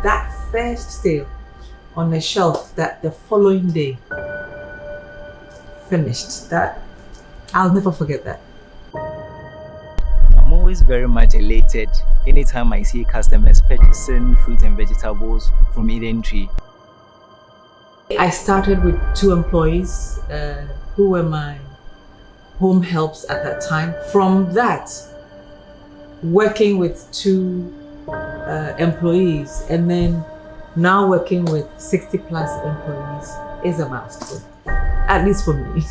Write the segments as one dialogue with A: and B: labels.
A: that first sale on the shelf that the following day finished, that I'll never forget that.
B: I'm always very much elated anytime I see customers purchasing fruit and vegetables from Eden Tree.
A: I started with 2 employees who were my home helps at that time. From that, working with 2 employees and then now working with 60 plus employees is a milestone, at least for me.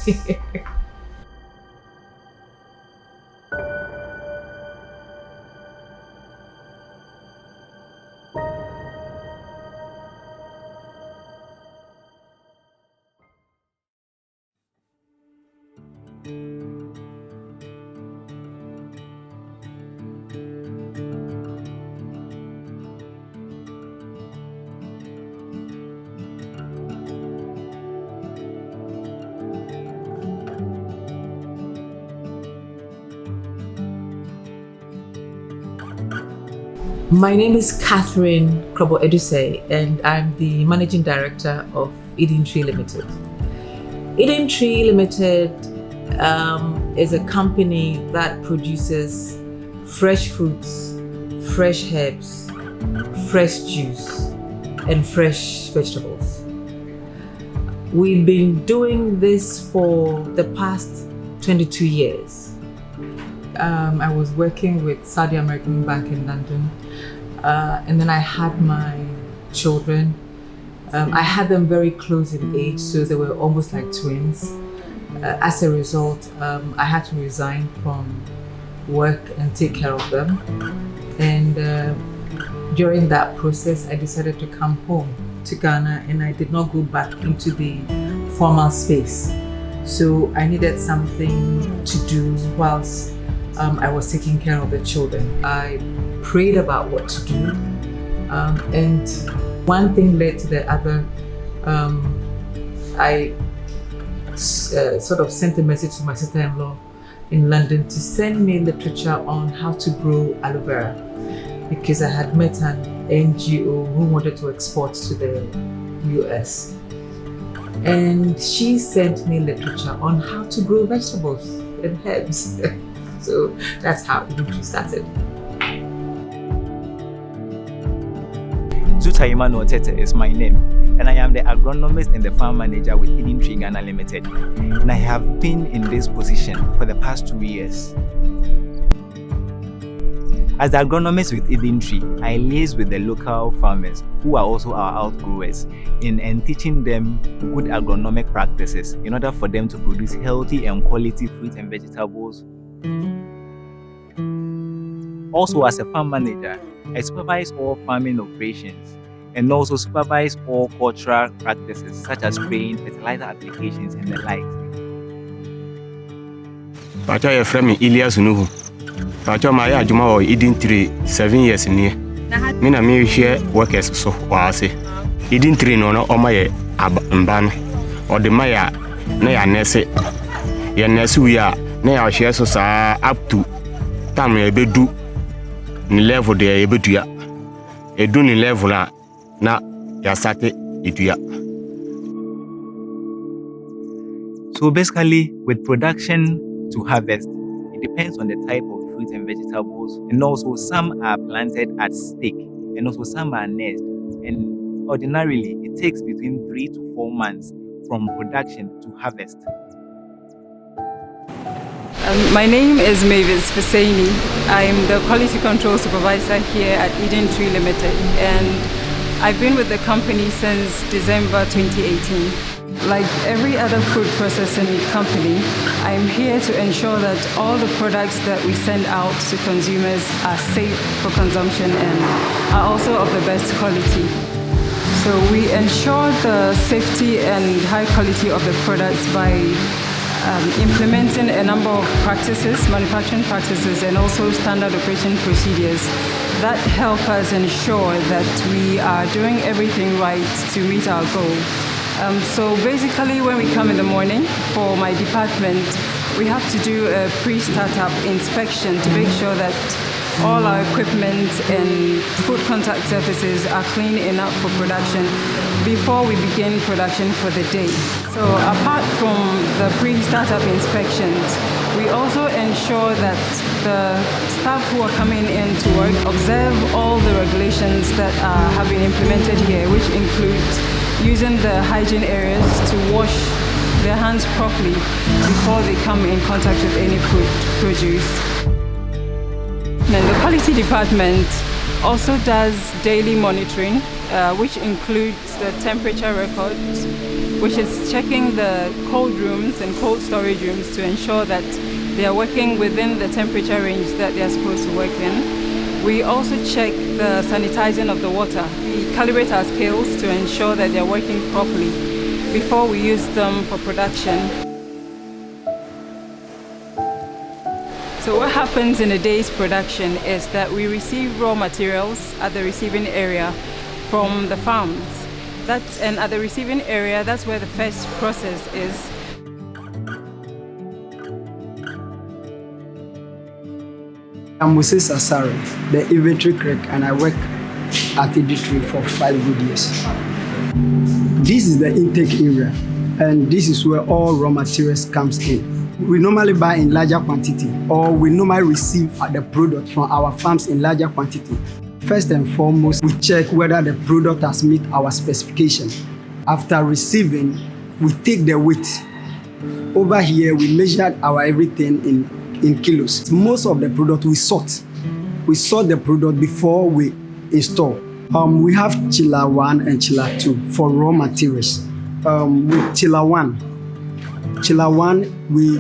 A: My name is Catherine Krobo-Edusei, and I'm the Managing Director of Eden Tree Ltd. Eden Tree Ltd is a company that produces fresh fruits, fresh herbs, fresh juice, and fresh vegetables. We've been doing this for the past 22 years. I was working with Saudi American Bank in London, and then I had my children. I had them very close in age, so they were almost like twins. As a result, I had to resign from work and take care of them. And during that process, I decided to come home to Ghana, and I did not go back into the formal space. So I needed something to do whilst I was taking care of the children. I prayed about what to do, and one thing led to the other. I sort of sent a message to my sister-in-law in London to send me literature on how to grow aloe vera, because I had met an NGO who wanted to export to the US. And she sent me literature on how to grow vegetables and herbs. So that's how Eden Tree started.
B: Zutaima Notete is my name, and I am the agronomist and the farm manager with Eden Tree Ghana Limited. And I have been in this position for the past 2 years. As the agronomist with Eden Tree, I liaise with the local farmers who are also our outgrowers and teaching them good agronomic practices in order for them to produce healthy and quality fruits and vegetables. Also, as a farm manager, I supervise all farming operations and also supervise all cultural practices such as spraying, fertilizer applications, and the like.
C: Pacha, your friend Elias Nuhu. Pacha, my ajuma or Eden Tree 7 years near. Mina me share workers so wase. Eden Tree no my ban or the Maya na nese. Ya nese we are na share so up to time ya bedu ni level de ya bedu ya. Edu ni level na ya sate idua.
B: So basically, with production to harvest, it depends on the type of fruits and vegetables, and also some are planted at stake and also some are nest, and ordinarily it takes between 3 to 4 months from production to harvest.
D: My name is Mavis Fasaini. I'm the quality control supervisor here at Eden Tree Ltd, and I've been with the company since December 2018. Like every other food processing company, I'm here to ensure that all the products that we send out to consumers are safe for consumption and are also of the best quality. So we ensure the safety and high quality of the products by implementing a number of practices, manufacturing practices, and also standard operation procedures that help us ensure that we are doing everything right to meet our goal. So basically, when we come in the morning for my department, we have to do a pre-startup inspection to make sure that all our equipment and food contact surfaces are clean enough for production before we begin production for the day. So apart from the pre-startup inspections, we also ensure that the staff who are coming in to work observe all the regulations that have been implemented here, which includes using the hygiene areas to wash their hands properly before they come in contact with any food produce. And the quality department also does daily monitoring, which includes the temperature records, which is checking the cold rooms and cold storage rooms to ensure that they are working within the temperature range that they are supposed to work in. We also check the sanitizing of the water. We calibrate our scales to ensure that they are working properly before we use them for production. So what happens in a day's production is that we receive raw materials at the receiving area from the farms. And at the receiving area, that's where the first process is.
E: I'm Moses Asaro, the inventory clerk, and I work at Eden Tree for 5 good years. This is the intake area, and this is where all raw materials comes in. We normally buy in larger quantity, or we normally receive the product from our farms in larger quantity. First and foremost, we check whether the product has met our specification. After receiving, we take the weight. Over here, we measured our everything in kilos. Most of the product we sort. We sort the product before we install. We have chiller 1 and chiller 2 for raw materials. With chiller 1, we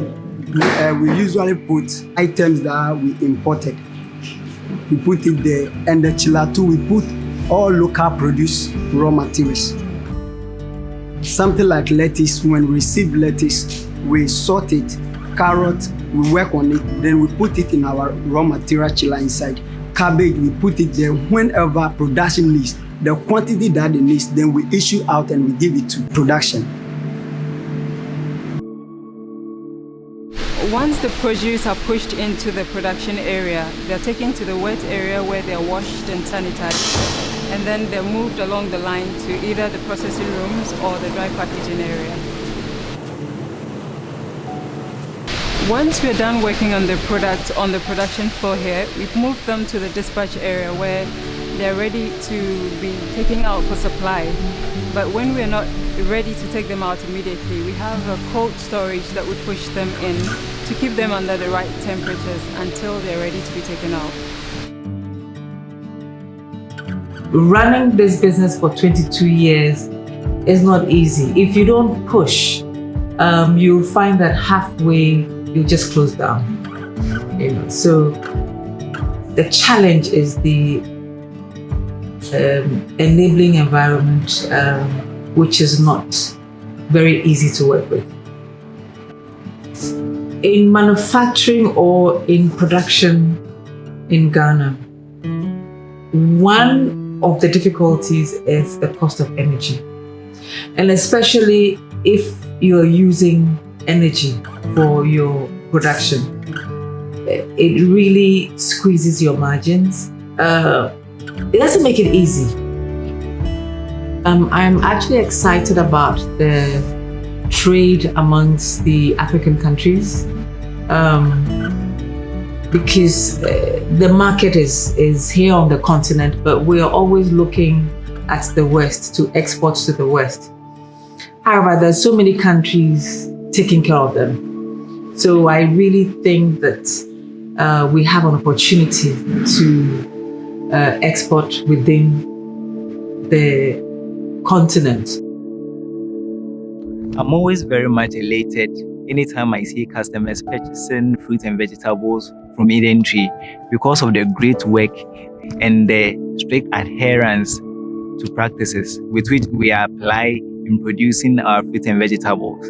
E: usually put items that we imported. We put it there, and the chiller 2 we put all local produce raw materials. Something like lettuce, when we receive lettuce, we sort it. Carrot, we work on it, then we put it in our raw material chiller inside. Cabbage, we put it there whenever production needs. The quantity that it needs, then we issue out and we give it to production.
D: Once the produce are pushed into the production area, they're taken to the wet area where they're washed and sanitized, and then they're moved along the line to either the processing rooms or the dry packaging area. Once we're done working on the product on the production floor here, we've moved them to the dispatch area where they're ready to be taken out for supply. But when we're not ready to take them out immediately, we have a cold storage that would push them in to keep them under the right temperatures until they're ready to be taken out.
A: Running this business for 22 years is not easy. If you don't push, you'll find that halfway you just close down. So the challenge is the enabling environment, which is not very easy to work with. In manufacturing or in production in Ghana, one of the difficulties is the cost of energy. And especially if you're using energy for your production, it really squeezes your margins. It doesn't make it easy. I'm actually excited about the trade amongst the African countries because the market is here on the continent, but we are always looking at the West to export to the West. However, there's so many countries taking care of them. So I really think that we have an opportunity to export within the continent.
B: I'm always very much elated anytime I see customers purchasing fruits and vegetables from Eden Tree because of the great work and the strict adherence to practices with which we apply in producing our fruits and vegetables.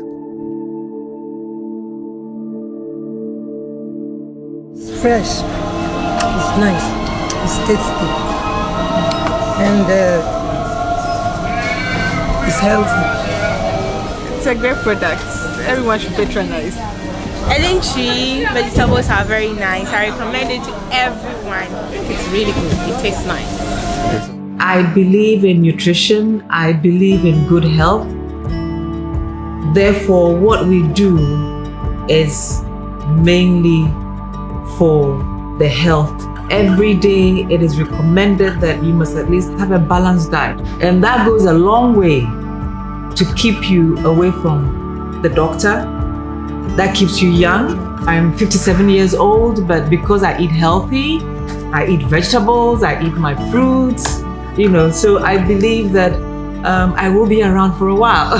F: It's fresh, it's nice, it's tasty, and it's healthy.
G: It's a great product. Everyone should patronize. Eden Tree vegetables are very nice. I recommend it to everyone. It's really good. It tastes nice.
A: I believe in nutrition. I believe in good health. Therefore, what we do is mainly for the health. Every day, it is recommended that you must at least have a balanced diet. And that goes a long way to keep you away from the doctor. That keeps you young. I'm 57 years old, but because I eat healthy, I eat vegetables, I eat my fruits, so I believe that I will be around for a while.